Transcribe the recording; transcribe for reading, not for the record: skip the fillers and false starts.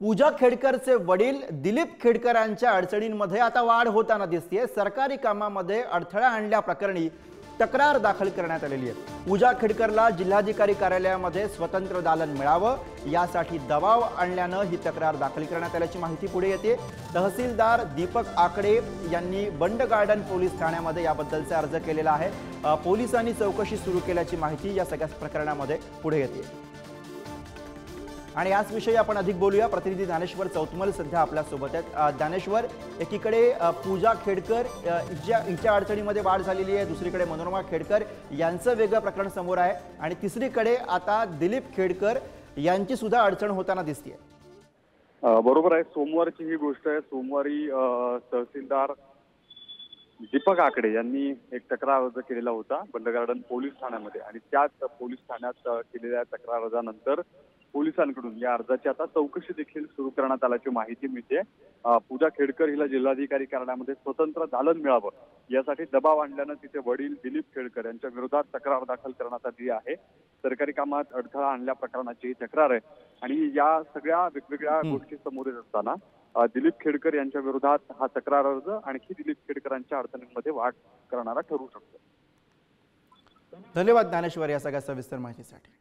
पूजा खेडकरचे वडील दिलीप खेडकरांच्या अडचणींमध्ये आता वाढ होताना दिसतेय। सरकारी कामामध्ये अडथळा आणल्याप्रकरणी तक्रार दाखल करण्यात आलेली आहे। पूजा खेडकरला जिल्हाधिकारी कार्यालयामध्ये स्वतंत्र दालन मिळावं यासाठी दबाव आणल्यानं ही तक्रार दाखल करण्यात आल्याची माहिती पुढे येते। तहसीलदार दीपक आकडे यांनी बंड गार्डन पोलीस ठाण्यामध्ये याबद्दलचा अर्ज केलेला आहे। पोलिसांनी चौकशी सुरू केल्याची माहिती या सगळ्या प्रकरणामध्ये पुढे येते। आणि याच विषयी आपण अधिक बोलूया। प्रतिनिधी ज्ञानेश्वर चौतमल सध्या आपल्या सोबत आहेत। ज्ञानेश्वर, एकीकडे पूजा खेडकर हिच्या अडचणीमध्ये वाढ झालेली आहे, दुसरीकडे मनोरमा खेडकर यांचं वेगळं प्रकरण समोर आहे आणि तिसरीकडे आता दिलीप खेडकर यांची सुद्धा अडचण होताना दिसते। बरोबर आहे। सोमवारची ही गोष्ट आहे। सोमवारी तहसीलदार दीपक आकडे यांनी एक तक्रार अर्ज केलेला होता बंड गार्डन पोलीस ठाण्यामध्ये आणि त्याच पोलीस ठाण्यात केलेल्या तक्रार अर्जानंतर पोलिसांकडून या अर्जाची आता चौकशी देखील सुरू करण्यात आल्याची माहिती मिळते। पूजा खेडकर हिला जिल्हाधिकारी कार्यालयामध्ये स्वतंत्र दालन मिळावं यासाठी दबाव आणल्यानं तिचे वडील दिलीप खेडकर यांच्या विरोधात तक्रार दाखल करण्यात आली आहे। सरकारी कामात अडथळा आणल्या प्रकरणाची ही तक्रार आहे आणि या सगळ्या वेगवेगळ्या गोष्टी समोर येत असताना दिलीप खेडकर यांच्या विरोधात हा तक्रार अर्ज आणखी दिलीप खेडकरांच्या अडचणींमध्ये वाढ करणारा ठरू शकतो। धन्यवाद ज्ञानेश्वर या सगळ्या सविस्तर माहितीसाठी।